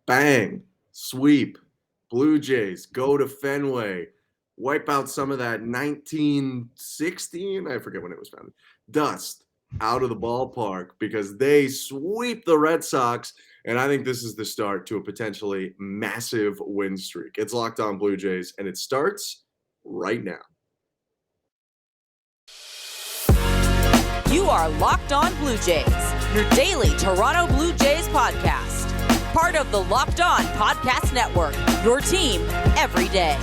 Bang, sweep, Blue Jays, go to Fenway, wipe out some of that 1916, I forget when it was founded, dust out of the ballpark because they sweep the Red Sox. And I think this is the start to a potentially massive win streak. It's Locked On Blue Jays, and it starts right now. You are Locked On Blue Jays, your daily Toronto Blue Jays podcast. Part of the Locked On Podcast Network, your team every day.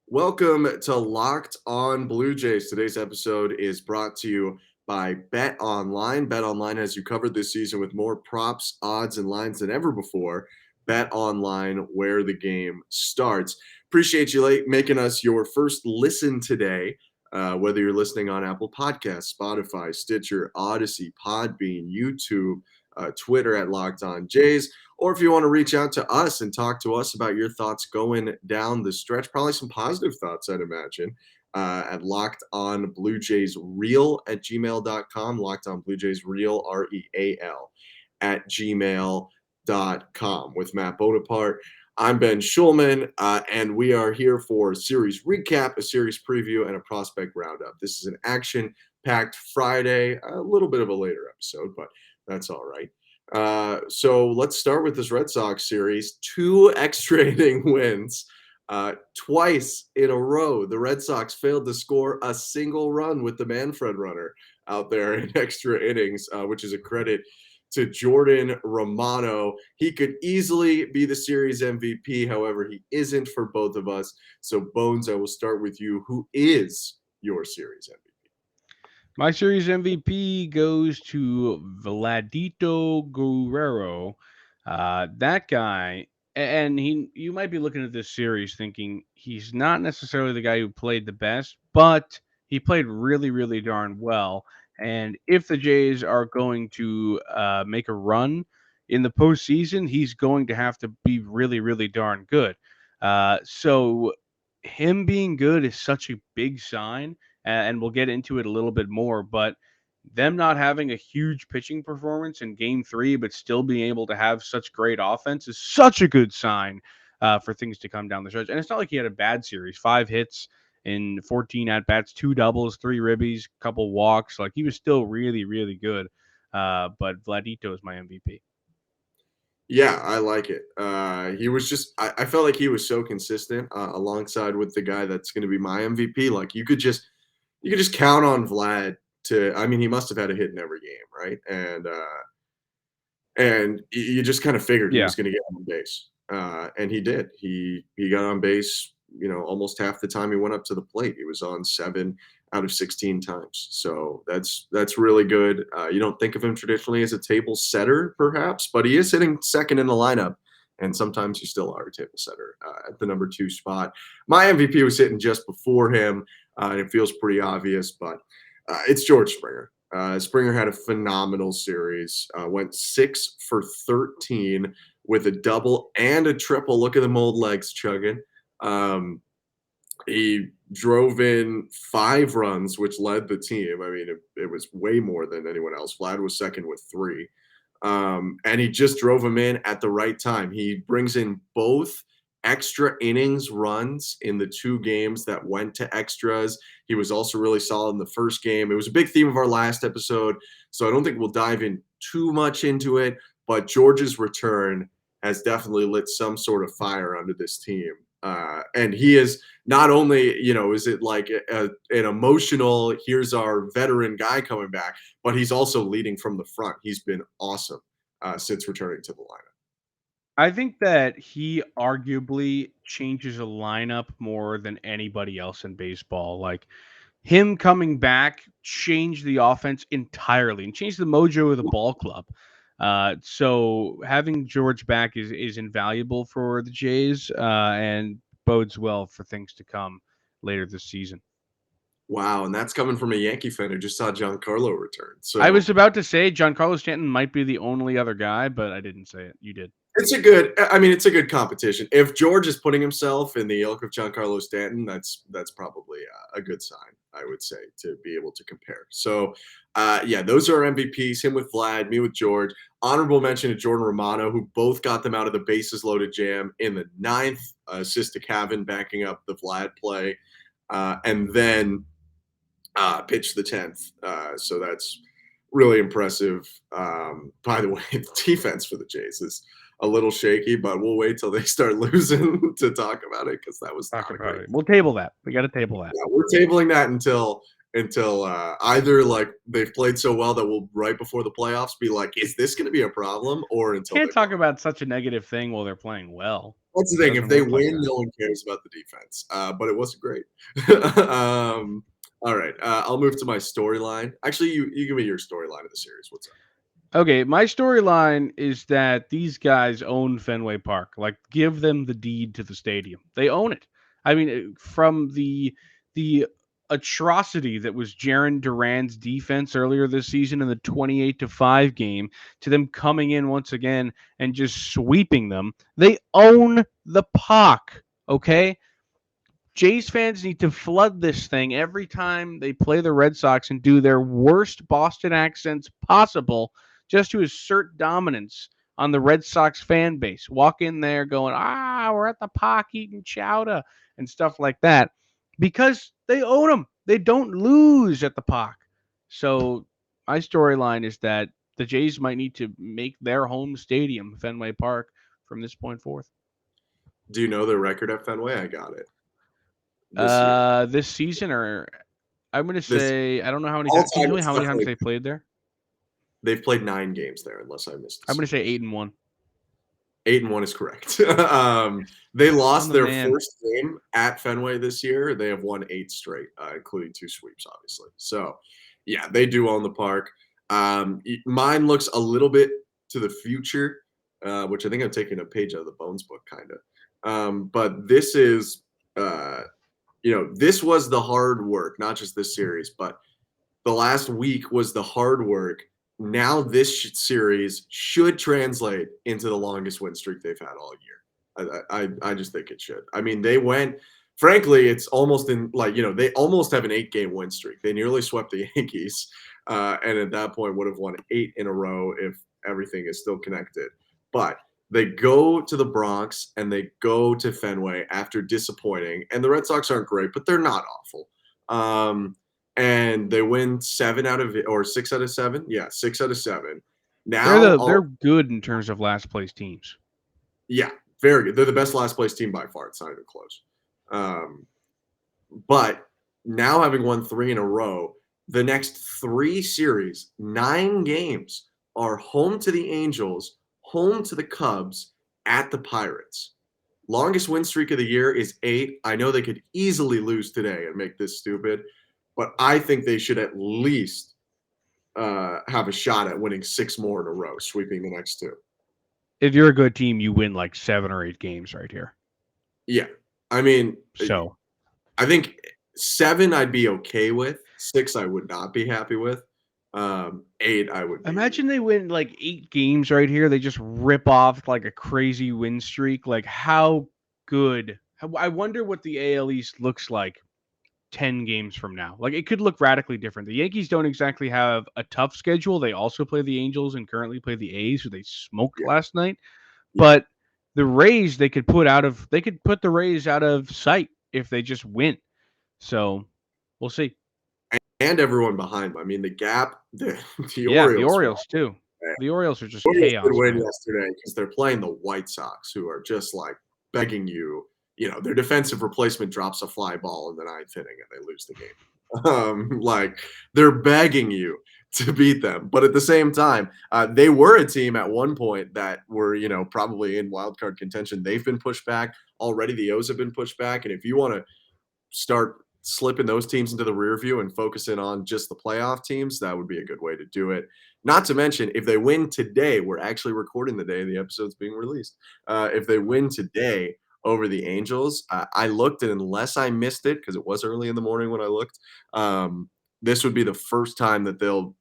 Welcome to Locked On Blue Jays. Today's episode is brought to you by BetOnline. BetOnline has you covered this season with more props, odds, and lines than ever before. BetOnline, where the game starts. Appreciate you making us your first listen today. Whether you're listening on Apple Podcasts, Spotify, Stitcher, Odyssey, Podbean, YouTube, Twitter at Locked On Jays, or if you want to reach out to us and talk to us about your thoughts going down the stretch, probably some positive thoughts, I'd imagine, at Locked On Blue Jays Real at gmail.com, Locked On Blue Jays Real, REAL, at gmail.com. With Matt Bonaparte, I'm Ben Shulman, and we are here for a series recap, a series preview, and a prospect roundup. This is an action-packed Friday, a little bit of a later episode, but that's all right. So let's start with this Red Sox series. 2 extra inning wins. Twice in a row, the Red Sox failed to score a single run with the Manfred runner out there in extra innings, which is a credit to Jordan Romano. He could easily be the series MVP. However, he isn't for both of us. So, Bones, I will start with you. Who is your series MVP? My series MVP goes to Vladito Guerrero. That guy, and you might be looking at this series thinking he's not necessarily the guy who played the best, but he played really, really darn well. And if the Jays are going to make a run in the postseason, he's going to have to be really, really darn good. So him being good is such a big sign, and we'll get into it a little bit more, but them not having a huge pitching performance in game 3 but still being able to have such great offense is such a good sign for things to come down the stretch. And it's not like he had a bad series. 5 hits in 14 at-bats, 2 doubles, 3 ribbies, couple walks. Like, he was still really, really good. But Vladito is my MVP. Yeah, I like it. He was just, I felt like he was so consistent alongside with the guy that's going to be my MVP. Like, you could just count on Vlad to, I mean, he must have had a hit in every game, right? And you just kind of figured he was going to get on base. And he did. He got on base, almost half the time he went up to the plate. He was on 7 out of 16 times. So that's really good. You don't think of him traditionally as a table setter, perhaps, but he is hitting second in the lineup. And sometimes you still are a table setter at the number 2 spot. My MVP was hitting just before him, and it feels pretty obvious, but it's George Springer. Springer had a phenomenal series, went 6 for 13 with a double and a triple. Look at them old legs chugging. He drove in 5 runs, which led the team. I mean, it was way more than anyone else. Vlad was second with 3. And he just drove him in at the right time. He brings in both extra innings runs in the 2 games that went to extras. He was also really solid in the first game. It was a big theme of our last episode, so I don't think we'll dive in too much into it, but George's return has definitely lit some sort of fire under this team. And he is not only, is it like an emotional, here's our veteran guy coming back, but he's also leading from the front. He's been awesome since returning to the lineup. I think that he arguably changes a lineup more than anybody else in baseball. Like, him coming back changed the offense entirely and changed the mojo of the ball club. So having George back is invaluable for the Jays and bodes well for things to come later this season. Wow, and that's coming from a Yankee fan who just saw Giancarlo return. So I was about to say Giancarlo Stanton might be the only other guy, but I didn't say it. You did. it's a good competition. If George is putting himself in the ilk of Giancarlo Stanton, that's probably a good sign, I would say, to be able to compare. So, those are our MVPs, him with Vlad, me with George. Honorable mention to Jordan Romano, who both got them out of the bases loaded jam in the 9th, assist to Cavan backing up the Vlad play, and then pitched the 10th. So that's really impressive. By the way, the defense for the Jays is a little shaky, but we'll wait till they start losing to talk about it because that was Talk not a about great. it. We'll table that. We got to table that. Yeah, we're tabling that until either like they've played so well that we'll right before the playoffs be like, is this going to be a problem, or until Can't they talk won. about such a negative thing while they're playing well. That's the thing. If Doesn't they work like win, that. no one cares about the defense. But it wasn't great. All right. I'll move to my storyline. Actually, you give me your storyline of the series. What's up? Okay, my storyline is that these guys own Fenway Park. Like, give them the deed to the stadium. They own it. I mean, from the atrocity that was Jaron Duran's defense earlier this season in the 28-5 game to them coming in once again and just sweeping them. They own the park. Okay, Jays fans need to flood this thing every time they play the Red Sox and do their worst Boston accents possible just to assert dominance on the Red Sox fan base. Walk in there going, we're at the park eating chowder and stuff like that because they own them. They don't lose at the park. So my storyline is that the Jays might need to make their home stadium, Fenway Park, from this point forth. Do you know their record at Fenway? I got it. This year. This season, or I'm gonna This say I don't know how many all times. Can you time tell me it's how many times definitely they played there? they've played 9 games there, unless I missed. I'm gonna say 8-1. 8-1 is correct. They lost the their man. first game at Fenway this year. They have won 8 straight, including 2 sweeps, obviously. So, yeah, they do own the park. Mine looks a little bit to the future, which I think I'm taking a page out of the Bones book, kind of. But this is, this was the hard work, not just this series, but the last week was the hard work. Now this series should translate into the longest win streak they've had all year. I just think it should. I mean, they went. Frankly, it's almost in they almost have an 8-game win streak. They nearly swept the Yankees, and at that point would have won 8 in a row if everything is still connected. But they go to the Bronx and they go to Fenway after disappointing. And the Red Sox aren't great, but they're not awful. And they win 6 out of 7. Yeah, 6 out of 7. Now They're good in terms of last place teams. Yeah, very good. They're the best last place team by far. It's not even close. But now having won 3 in a row, the next 3 series, 9 games are home to the Angels, home to the Cubs, at the Pirates. Longest win streak of the year is 8. I know they could easily lose today and make this stupid, but I think they should at least have a shot at winning 6 more in a row, sweeping the next 2. If you're a good team, you win like 7 or 8 games right here. Yeah. I mean, So I think 7 I'd be okay with. 6 I would not be happy with. 8 I would be. Imagine they win like 8 games right here. They just rip off like a crazy win streak. Like how good. I wonder what the AL East looks like 10 games from now. Like it could look radically different. The Yankees don't exactly have a tough schedule. They also play the Angels and currently play the A's, who they smoked last night. Yeah. But the Rays they could put the Rays out of sight if they just win. So we'll see. And everyone behind them. I mean, the gap, the Orioles too. The Orioles are just chaos. Could win yesterday because they're playing the White Sox, who are just like begging you. Their defensive replacement drops a fly ball in the 9th inning and they lose the game. Like they're begging you to beat them, but at the same time, they were a team at one point that were probably in wild card contention. They've been pushed back already. The O's have been pushed back, and if you want to start slipping those teams into the rear view and focusing on just the playoff teams, that would be a good way to do it. Not to mention, if they win today, we're actually recording the day the episode's being released. If they win today over the Angels, I looked, and unless I missed it, because it was early in the morning when I looked, this would be the first time that they'll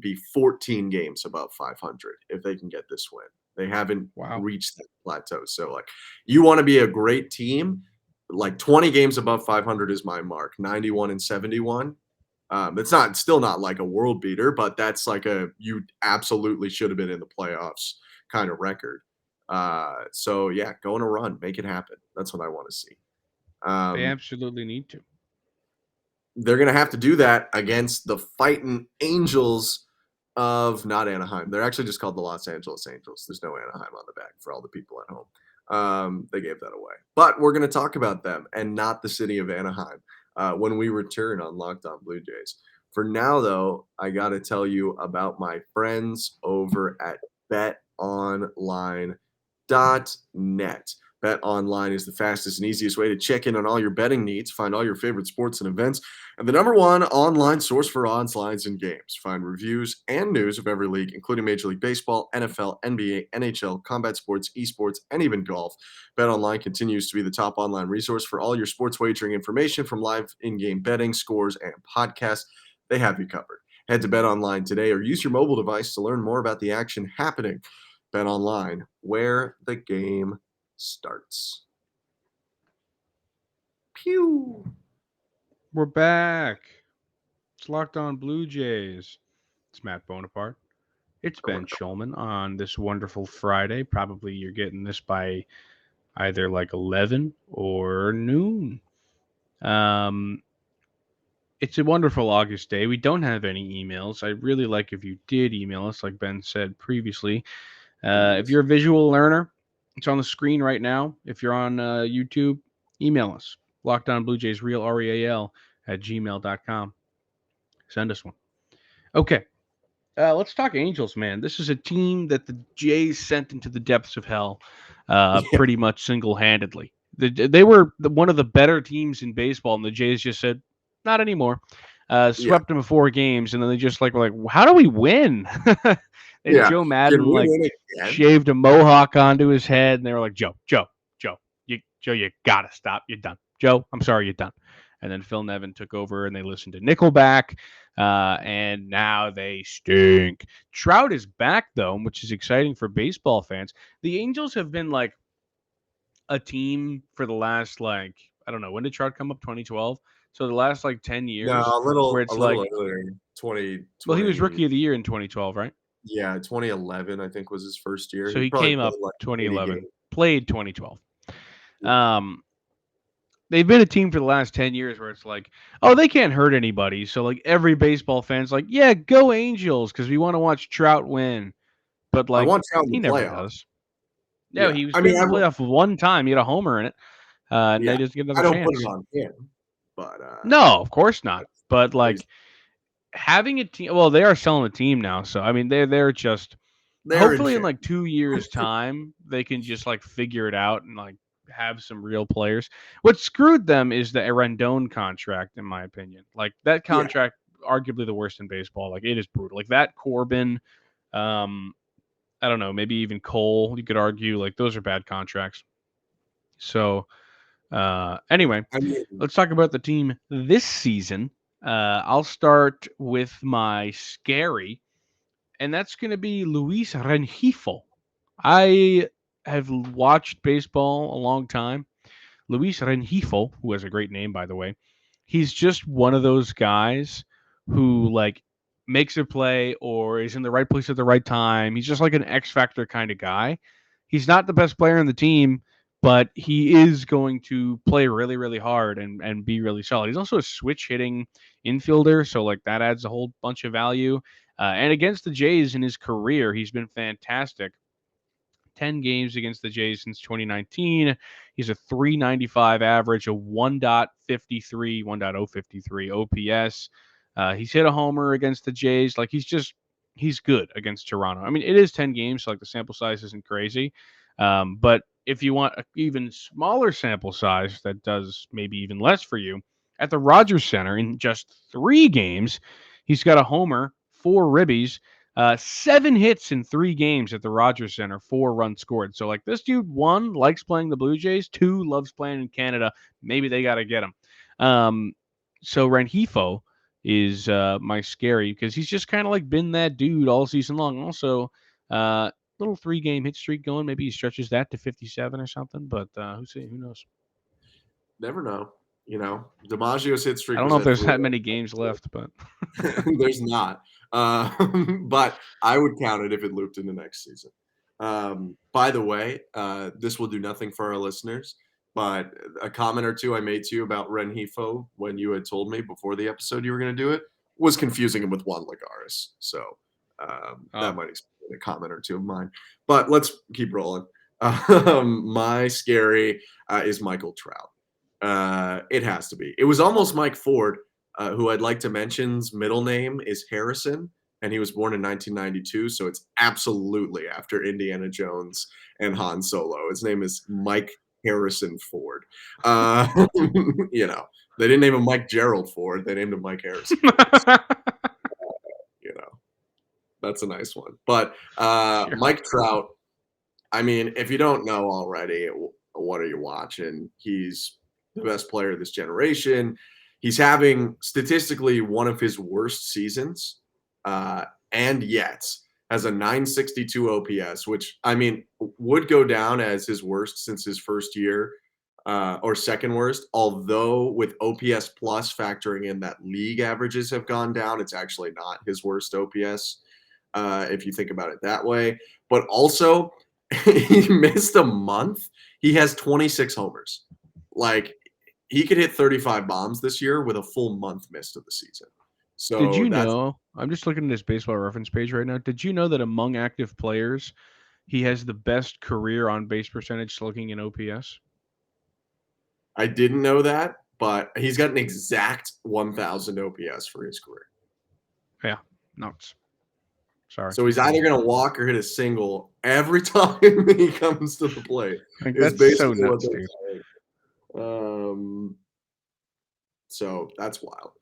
be 14 games above 500 if they can get this win. They haven't reached that plateau. So you want to be a great team, 20 games above 500 is my mark. 91 and 71. It's still not like a world beater, but that's like you absolutely should have been in the playoffs kind of record. So yeah, go on a run, make it happen. That's what I want to see. They Um, absolutely need to. they're going to have to do that against the fighting Angels of not Anaheim. They're actually just called the Los Angeles Angels. There's no Anaheim on the back for all the people at home. They gave that away. But we're going to talk about them and not the city of Anaheim when we return on Locked On Blue Jays. For now, though, I got to tell you about my friends over at BetOnline.net. BetOnline is the fastest and easiest way to check in on all your betting needs, find all your favorite sports and events, and the number one online source for odds, lines, and games. Find reviews and news of every league, including Major League Baseball, NFL, NBA, NHL, combat sports, esports, and even golf. BetOnline continues to be the top online resource for all your sports wagering information, from live in-game betting, scores, and podcasts. They have you covered. Head to BetOnline today or use your mobile device to learn more about the action happening. BetOnline, where the game starts. Pew. We're back. It's Locked On Blue Jays. It's Matt Bonaparte. It's Ben Shulman on this wonderful Friday. Probably you're getting this by either like 11 or noon. It's a wonderful August day. We don't have any emails. I'd really like if you did email us, like Ben said previously. If you're a visual learner, it's on the screen right now. If you're on YouTube, email us. LockedOnBlueJaysReal, REAL, @gmail.com. Send us one. Okay. Let's talk Angels, man. This is a team that the Jays sent into the depths of hell pretty much single-handedly. They were one of the better teams in baseball, and the Jays just said, not anymore. Swept them in 4 games, and then they just were like, how do we win? And Joe Madden shaved a mohawk onto his head, and they were like, Joe, you gotta stop. You're done. Joe, I'm sorry, you're done. And then Phil Nevin took over, and they listened to Nickelback, and now they stink. Trout is back, though, which is exciting for baseball fans. The Angels have been like a team for the last, I don't know, when did Trout come up? 2012? So the last 10 years. No, a little earlier. 2020. Well, he was Rookie of the Year in 2012, right? Yeah, 2011 I think was his first year. So he came up 2011, played 2012. They've been a team for the last 10 years where it's like, oh, they can't hurt anybody. So every baseball fan's like, yeah, go Angels because we want to watch Trout win. But I want Trout he in the never playoffs. does. No, he was in the playoff one time. He had a homer in it. And they just get another chance. I don't put it on him. But no, of course not. But having a team, well, they are selling a team now. So I mean, they're just hopefully in 2 years' time they can just figure it out and have some real players. What screwed them is the Rendon contract, in my opinion. That contract, arguably the worst in baseball. It is brutal. That Corbin, I don't know, maybe even Cole. You could argue those are bad contracts. So. Anyway, let's talk about the team this season. I'll start with my scary, and that's going to be Luis Renheifel. I have watched baseball a long time. Luis Renheifel, who has a great name, by the way, he's just one of those guys who makes a play or is in the right place at the right time. He's just an X Factor kind of guy. He's not the best player in the team, but he is going to play really, really hard and be really solid. He's also a switch hitting infielder, so that adds a whole bunch of value. And against the Jays in his career, he's been fantastic. 10 games against the Jays since 2019. He's a 395 average, a 1.53, 1.053 OPS. He's hit a homer against the Jays. He's good against Toronto. I mean, it is 10 games, so the sample size isn't crazy. But if you want an even smaller sample size that does maybe even less for you, at the Rogers Center in just 3 games, he's got a homer, 4 ribbies, 7 hits in 3 games at the Rogers Center, 4 runs scored. So this dude, 1, likes playing the Blue Jays, 2, loves playing in Canada. Maybe they got to get him. So Renheifel is my scary because he's just kind of been that dude all season long. Also, little 3-game hit streak going. Maybe he stretches that to 57 or something, but who knows? Never know. DiMaggio's hit I streak don't was know if at there's 3. that many games left, but There's not. But I would count it if it looped into next season. By the way, this will do nothing for our listeners, but a comment or two I made to you about Renheifel when you had told me before the episode you were going to do it was confusing him with Juan Lagares. So that might explain a comment or two of mine. But let's keep rolling. My scary is Michael Trout. It has to be. It was almost Mike Ford, who I'd like to mention's middle name is Harrison, and he was born in 1992, so it's absolutely after Indiana Jones and Han Solo. His name is Mike Harrison Ford. They didn't name him Mike Gerald Ford. They named him Mike Harrison. you know, that's a nice one. But Sure. Mike Trout, I mean, if you don't know already, what are you watching? He's the best player of this generation. He's having statistically one of his worst seasons, and yet has a 962 OPS, which I mean would go down as his worst since his first year, or second worst. Although with OPS plus factoring in that league averages have gone down, it's actually not his worst OPS, if you think about it that way. But also, he missed a month. He has 26 homers. Like, he could hit 35 bombs this year with a full month missed of the season. So Did you that's know? I'm just looking at his baseball reference page right now. Did you know that among active players, he has the best career on base percentage slugging in OPS? I didn't know that, but he's got an exact 1,000 OPS for his career. Yeah, nuts. Sorry. So he's either going to walk or hit a single every time he comes to the plate. Like, Is that's so basically what nuts, they're dude. saying. So that's wild.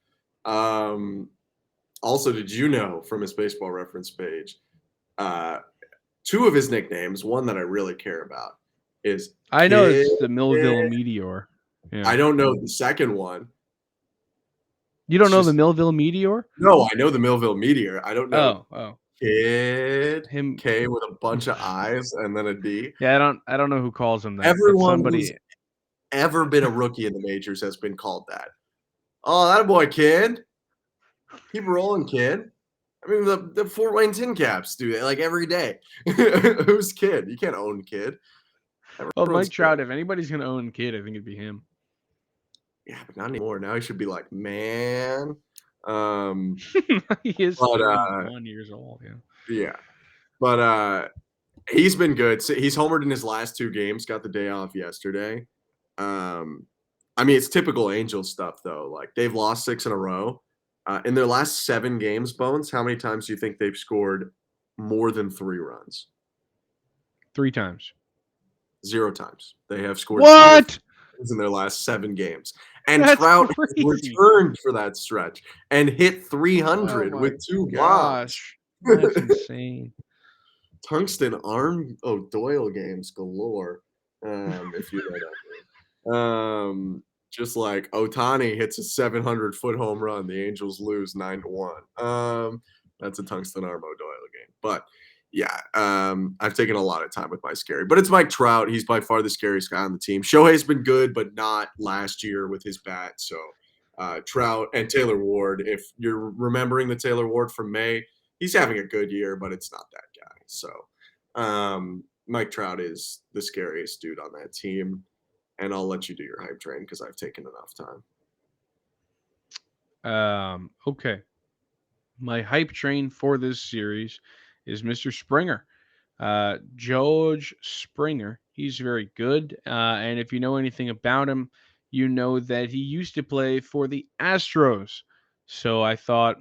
Also, did you know from his baseball reference page, two of his nicknames, one that I really care about is I know Kid. it's the Millville Meteor. Yeah. I don't know the second one. You don't It's know the just Millville Meteor? no, I know the Millville Meteor. I don't know Oh. Kid Him. K with a bunch of I's and then a D. Yeah, I don't know who calls him that, but Everyone who's somebody. ever been a rookie in the majors has been called that. Oh, that boy, Kid. Keep rolling, Kid. I mean, the Fort Wayne Tin Caps do that like every day. Who's Kid? You can't own Kid. Well, Everyone's Mike Trout. Kid. If anybody's gonna own Kid, I think it'd be him. Yeah, but not anymore. Now he should be like, man. He is But 31 years old. Yeah. yeah. But he's been good. So he's homered in his last two games, got the day off yesterday. I mean, it's typical Angels stuff, though. Like, they've lost 6 in a row. In their last 7 games, Bones, how many times do you think they've scored more than 3 runs? 3 times. 0 times. They have scored What? in their last 7 games. And That's Trout crazy. returned for that stretch and hit 300 Oh my with 2 bombs. gosh, that's insane. Tungsten arm Doyle games galore. If you know that. Just like Ohtani hits a 700-foot home run, the Angels lose 9-1. That's a Tungsten arm Doyle game. But yeah, I've taken a lot of time with my scary. But it's Mike Trout. He's by far the scariest guy on the team. Shohei's been good, but not last year with his bat. So Trout and Taylor Ward, if you're remembering the Taylor Ward from May, he's having a good year, but it's not that guy. So Mike Trout is the scariest dude on that team. And I'll let you do your hype train because I've taken enough time. Okay. My hype train for this series is Mr. Springer. George Springer. He's very good. And if you know anything about him, you know that he used to play for the Astros. So I thought,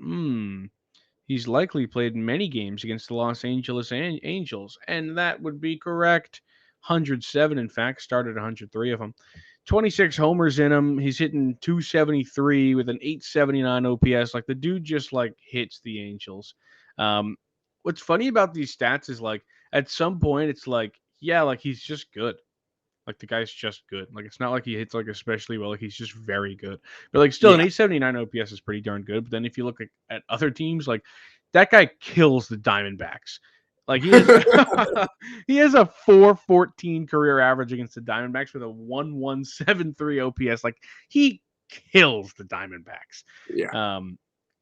he's likely played many games against the Los Angeles Angels. And that would be correct. 107, in fact, started 103 of them. 26 homers in him. He's hitting 273 with an 879 OPS. Like, the dude just like hits the Angels. What's funny about these stats is like at some point it's like, yeah, like he's just good. Like the guy's just good. Like it's not like he hits like especially well. Like he's just very good. But like still an 879 OPS is pretty darn good. But then if you look at other teams, like that guy kills the Diamondbacks. Like he has he has a 414 career average against the Diamondbacks with a 1173 OPS. Like he kills the Diamondbacks. Yeah.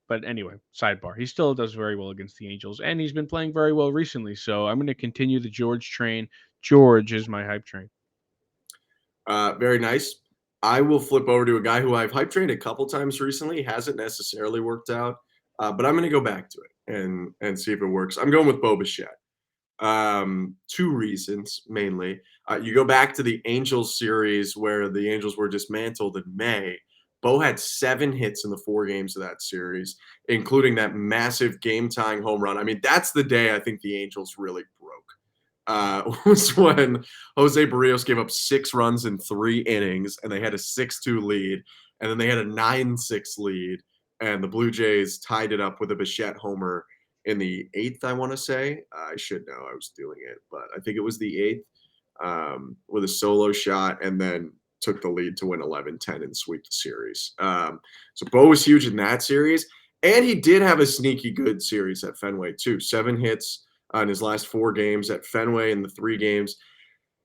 But anyway, sidebar. He still does very well against the Angels, and he's been playing very well recently. So I'm going to continue the George train. George is my hype train. Very nice. I will flip over to a guy who I've hype trained a couple times recently. Hasn't necessarily worked out, but I'm going to go back to it and see if it works. I'm going with Bo Bichette. Two reasons mainly. You go back to the Angels series where the Angels were dismantled in May. Bo had 7 hits in the 4 games of that series, including that massive game-tying home run. I mean, that's the day I think the Angels really broke. Was when Jose Barrios gave up 6 runs in 3 innings, and they had a 6-2 lead, and then they had a 9-6 lead, and the Blue Jays tied it up with a Bichette homer in the 8th, I want to say. I should know. I was doing it, but I think it was the 8th with a solo shot, and then took the lead to win 11-10 and sweep the series. So Bo was huge in that series, and he did have a sneaky good series at Fenway too. 7 hits in his last 4 games at Fenway. In the 3 games,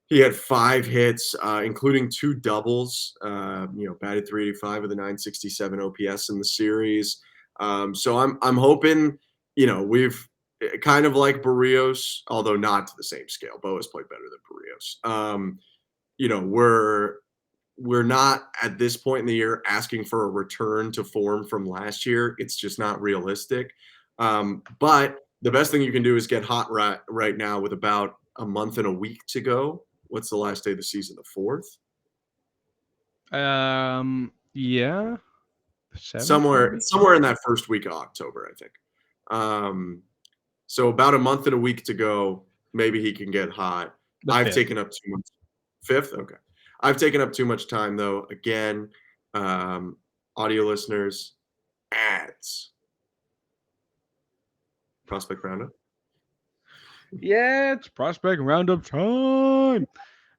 he had 5 hits, including 2 doubles. Batted .385 with a .967 OPS in the series. So I'm hoping. We've kind of like Barrios, although not to the same scale. Bo has played better than Barrios. We're not at this point in the year asking for a return to form from last year. It's just not realistic. But the best thing you can do is get hot right now with about a month and a week to go. What's the last day of the season? The 4th? Yeah. 7th, somewhere in that first week of October, I think. So about a month and a week to go. Maybe he can get hot. I've 5th. taken up too much. 5th? Okay. I've taken up too much time, though. Again, audio listeners, ads. Prospect Roundup. Yeah, it's Prospect Roundup time.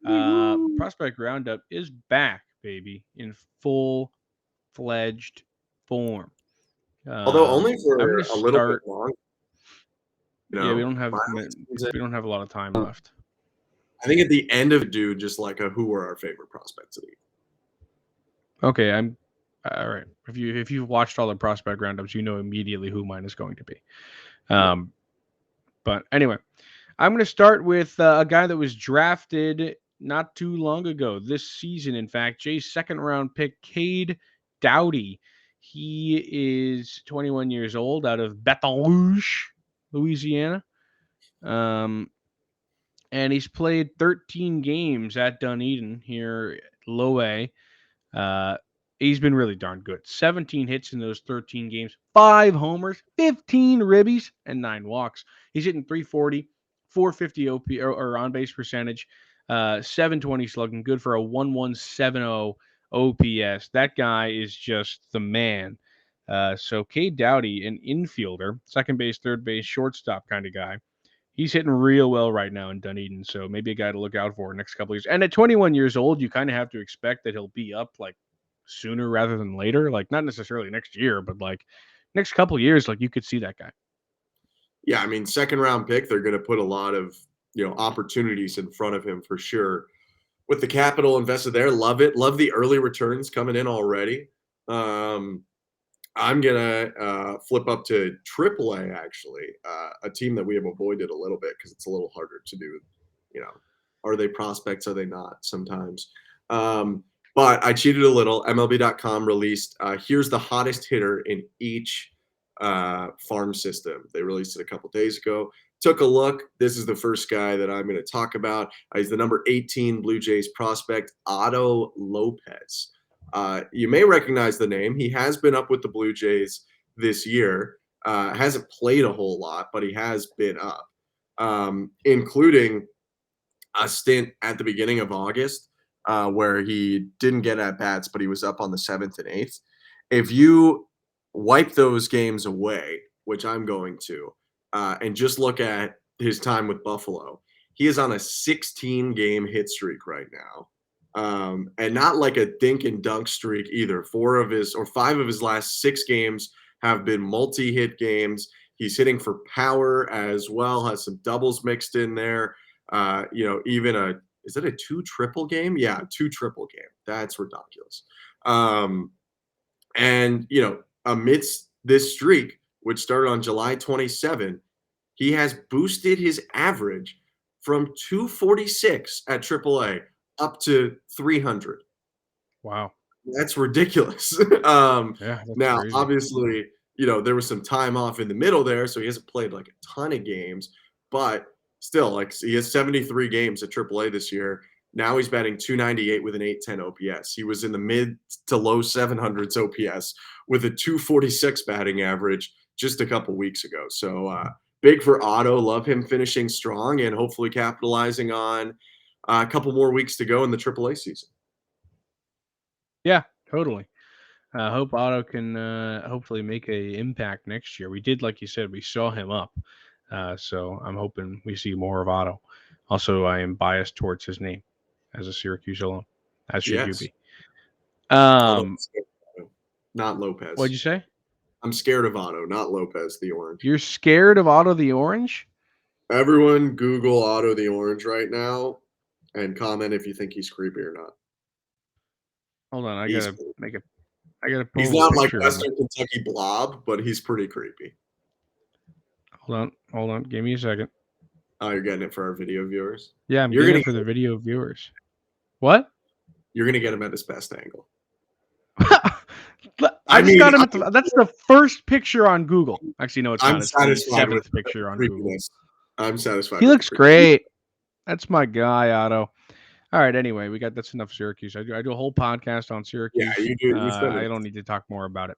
Prospect Roundup is back, baby, in full-fledged form. Although only for I'm gonna a little bit start. long. Yeah, we don't have a lot of time left. I think at the end of dude, just like who were our favorite prospects of the year. Okay, I'm all right. If you've watched all the Prospect Roundups, you know immediately who mine is going to be. But anyway, I'm going to start with a guy that was drafted not too long ago, this season, in fact. Jay's 2nd-round pick, Cade Doughty. He is 21 years old, out of Baton Rouge, Louisiana. And he's played 13 games at Dunedin here, low A. He's been really darn good. 17 hits in those 13 games, 5 homers, 15 ribbies, and 9 walks. He's hitting .340, .450 OP or on base percentage, .720 slugging, good for a 1.170 OPS. That guy is just the man. So Cade Doughty, an infielder, second base, third base, shortstop kind of guy. He's hitting real well right now in Dunedin, so maybe a guy to look out for next couple of years. And at 21 years old, you kind of have to expect that he'll be up like sooner rather than later. Like not necessarily next year, but like next couple of years, like you could see that guy. Yeah, I mean, 2nd-round pick, they're going to put a lot of opportunities in front of him for sure. With the capital invested there, love it. Love the early returns coming in already. I'm gonna flip up to AAA actually, a team that we have avoided a little bit because it's a little harder to do. Are they prospects? Are they not? Sometimes. But I cheated a little. MLB.com released here's the hottest hitter in each farm system. They released it a couple days ago. Took a look. This is the first guy that I'm going to talk about. He's the number 18 Blue Jays prospect, Otto Lopez. You may recognize the name. He has been up with the Blue Jays this year. Hasn't played a whole lot, but he has been up, including a stint at the beginning of August where he didn't get at-bats, but he was up on the 7th and 8th. If you wipe those games away, which I'm going to, and just look at his time with Buffalo, he is on a 16-game hit streak right now. And not like a dink and dunk streak either. 5 of his last 6 games have been multi-hit games. He's hitting for power as well, has some doubles mixed in there. Is it a 2 triple game? Yeah, 2 triple game. That's ridiculous. And, amidst this streak, which started on July 27, he has boosted his average from 246 at AAA up to 300. Wow. That's ridiculous. Yeah, that's Now, crazy. obviously, there was some time off in the middle there, so he hasn't played like a ton of games, but still, like he has 73 games at AAA this year. Now he's batting 298 with an 810 OPS. He was in the mid to low 700s OPS with a 246 batting average just a couple weeks ago. So big for Otto. Love him finishing strong and hopefully capitalizing on a couple more weeks to go in the AAA season. Yeah, totally. I hope Otto can hopefully make a impact next year. We did, like you said, we saw him up. So I'm hoping we see more of Otto. Also, I am biased towards his name as a Syracuse alum, as should you Yes. be. Although I'm scared of Otto, not What'd Lopez. you say? I'm scared of Otto, not Lopez, the orange. You're scared of Otto the Orange? Everyone Google Otto the orange right now and comment if you think he's creepy or not. Hold on, I He's gotta creepy. make a. I gotta He's pull a not like picture of him. Western Kentucky Blob, but he's pretty creepy. Hold on. Give me a second. Oh, you're getting it for our video viewers? Yeah, I'm You're getting gonna it for the video viewers. What? you're gonna get him at his best angle. I just got him at the. That's the first picture on Google. Actually, no, it's I'm not. It's the satisfied with 7th the picture on Google. creepiness. I'm satisfied. He with looks the great. That's my guy, Otto. All right. Anyway, that's enough Syracuse. I do a whole podcast on Syracuse. Yeah, you do. You spend I it. don't need to talk more about it.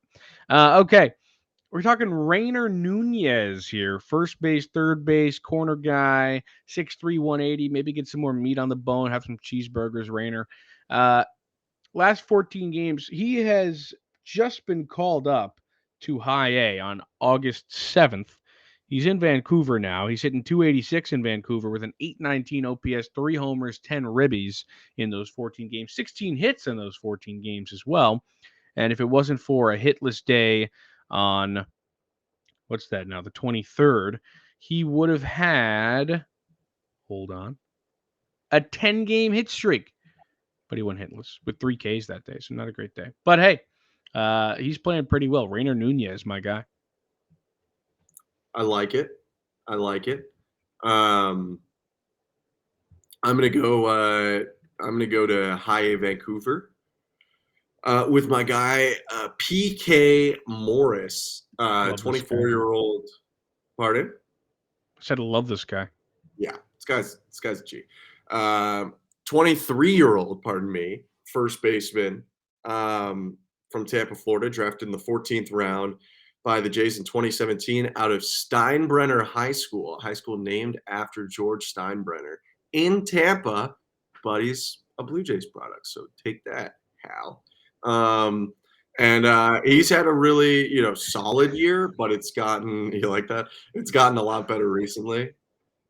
Okay. We're talking Rainer Nunez here. First base, third base, corner guy, 6'3", 180. Maybe get some more meat on the bone, have some cheeseburgers, Rainer. Last 14 games, he has just been called up to high A on August 7th. He's in Vancouver now. He's hitting 286 in Vancouver with an 819 OPS, 3 homers, 10 ribbies in those 14 games, 16 hits in those 14 games as well. And if it wasn't for a hitless day on, what's that now, the 23rd, he would have had, hold on, a 10-game hit streak. But he went hitless with 3 Ks that day, so not a great day. But hey, he's playing pretty well. Rainer Nunez, my guy. I like it. I'm gonna go to High A Vancouver with my guy PK Morris, Love this guy. 24-year-old. Pardon? I said I love this guy. Yeah, this guy's a G. 23-year-old, pardon me, first baseman from Tampa, Florida, drafted in the 14th round by the Jays in 2017 out of Steinbrenner High School, a high school named after George Steinbrenner in Tampa, but he's a Blue Jays product, so take that, Hal. And he's had a really, solid year, but it's gotten, you like that? It's gotten a lot better recently.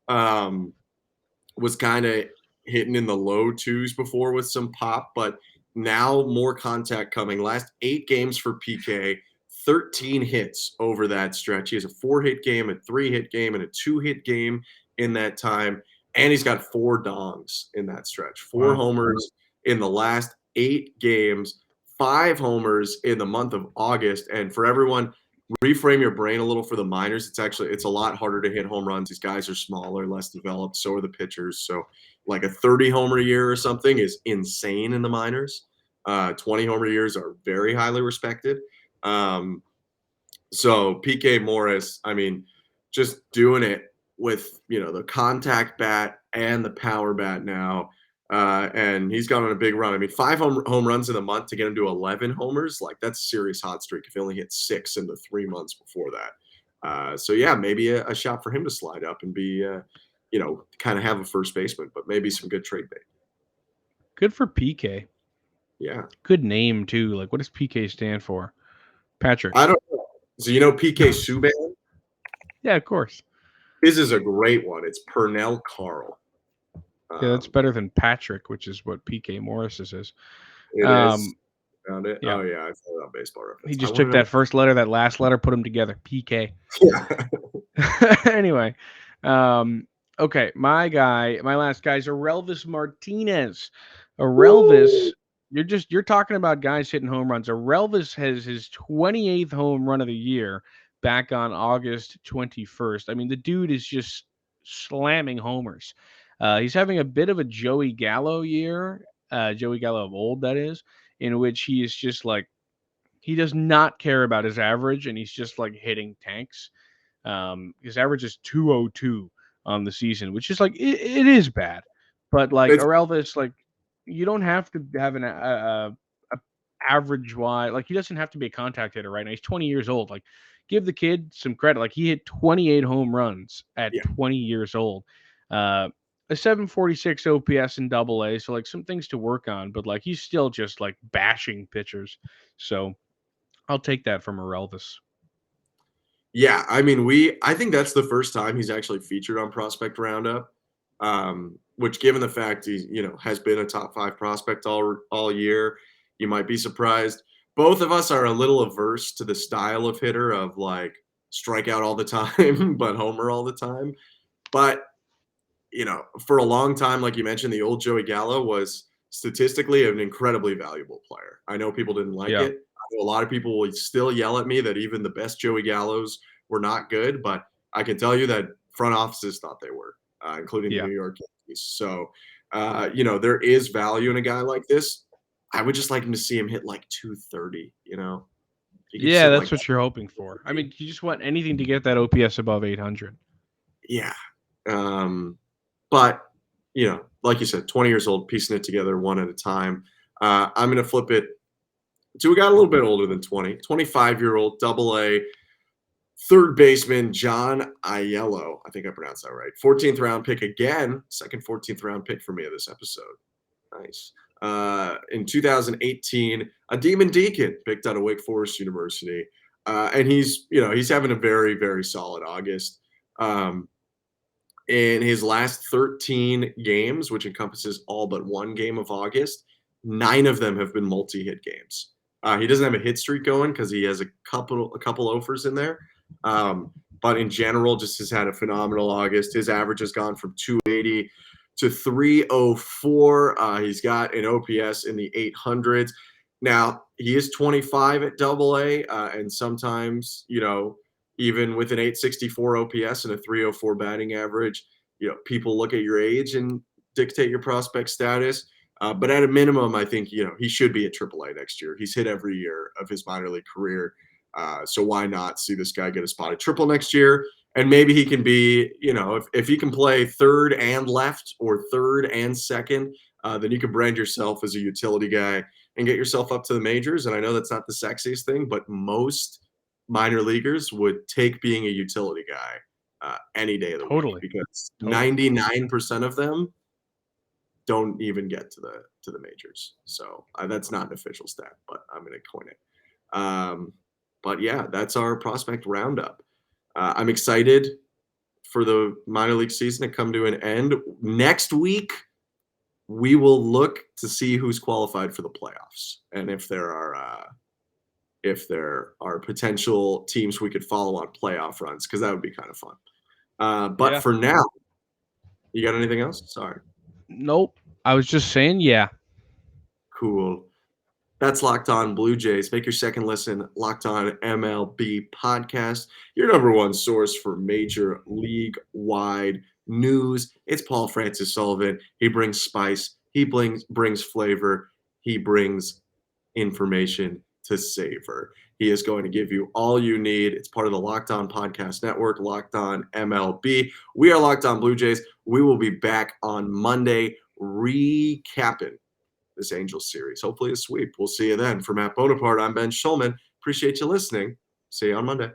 Was kind of hitting in the low 2s before with some pop, but now more contact coming. Last 8 games for PK, 13 hits over that stretch. He has a 4-hit game, a 3-hit game, and a 2-hit game in that time. And he's got 4 dongs in that stretch. 4 homers in the last 8 games, 5 homers in the month of August. And for everyone, reframe your brain a little for the minors. It's a lot harder to hit home runs. These guys are smaller, less developed. So are the pitchers. So like a 30 homer year or something is insane in the minors. 20 homer years are very highly respected. So PK Morris, I mean, just doing it with, the contact bat and the power bat now. And he's gone on a big run. I mean, 5 home runs in a month to get him to 11 homers, like that's a serious hot streak if he only hit 6 in the 3 months before that. So yeah, maybe a shot for him to slide up and be, kind of have a first baseman, but maybe some good trade bait. Good for PK. Yeah. Good name too. Like, what does PK stand for? Patrick. I don't know. So PK Subban? Yeah, of course. His is a great one. It's Pernell Carl. Yeah, that's better than Patrick, which is what PK Morris's is. It is. Found it. Yeah. Oh yeah, I found it on Baseball Reference. He just took that first letter, that last letter, put them together. PK. Yeah. Anyway, okay, my last guy is Aurelvis Martinez. Aurelvis you're talking about guys hitting home runs. Elvis has his 28th home run of the year back on August 21st. I mean, the dude is just slamming homers. He's having a bit of a Joey Gallo year, Joey Gallo of old, that is, in which he is just like he does not care about his average, and he's just like hitting tanks. His average is 202 on the season, which is like it is bad. But like It's Elvis, like you don't have to have a average wide. Like he doesn't have to be a contact hitter right now. He's 20 years old. Like give the kid some credit. Like he hit 28 home runs at yeah. 20 years old. A 746 OPS in Double A, so like some things to work on. But like he's still just like bashing pitchers. So I'll take that from Elvis. Yeah, I mean, I think that's the first time he's actually featured on Prospect Roundup, which given the fact he, has been a top 5 prospect all year, you might be surprised. Both of us are a little averse to the style of hitter of like strike out all the time, but homer all the time. But, for a long time, like you mentioned, the old Joey Gallo was statistically an incredibly valuable player. I know people didn't like Yeah. it. A lot of people will still yell at me that even the best Joey Gallos were not good, but I can tell you that front offices thought they were, including the Yeah. New York Yankees. So, there is value in a guy like this. I would just like him to see him hit like 230, He could just Yeah, hit that's like what you're hoping for. I mean, you just want anything to get that OPS above 800. yeah. But, like you said, 20 years old, piecing it together one at a time. I'm going to flip it to a guy a little bit older than 20, 25-year-old Double A third baseman John Aiello. I think I pronounced that right. 14th round pick again. Second 14th round pick for me of this episode. Nice. In 2018, a Demon Deacon picked out of Wake Forest University. And he's having a very, very solid August. In his last 13 games, which encompasses all but one game of August, 9 of them have been multi-hit games. He doesn't have a hit streak going because he has a couple offers in there. But in general, just has had a phenomenal August. His average has gone from 280 to 304. He's got an OPS in the 800s. Now, he is 25 at Double A, and sometimes, even with an 864 OPS and a 304 batting average, people look at your age and dictate your prospect status. But at a minimum, I think, he should be at AAA next year. He's hit every year of his minor league career. So why not see this guy get a spot at triple next year? And maybe he can be, if he can play third and left or third and second, then you can brand yourself as a utility guy and get yourself up to the majors. And I know that's not the sexiest thing, but most minor leaguers would take being a utility guy any day of the week because 99% of them don't even get to the majors. So that's not an official stat, but I'm going to coin it. But yeah, that's our prospect roundup. I'm excited for the minor league season to come to an end. Next week, we will look to see who's qualified for the playoffs and if there are potential teams we could follow on playoff runs, because that would be kind of fun. But for now, you got anything else? Sorry. Nope. I was just saying, yeah. Cool. That's Locked On Blue Jays. Make your second listen Locked On MLB podcast, your number one source for major league-wide news. It's Paul Francis Sullivan. He brings spice. He brings flavor. He brings information to savor. He is going to give you all you need. It's part of the Locked On Podcast Network, Locked On MLB. We are Locked On Blue Jays. We will be back on Monday recapping this Angels series. Hopefully a sweep. We'll see you then. For Matt Bonaparte, I'm Ben Shulman. Appreciate you listening. See you on Monday.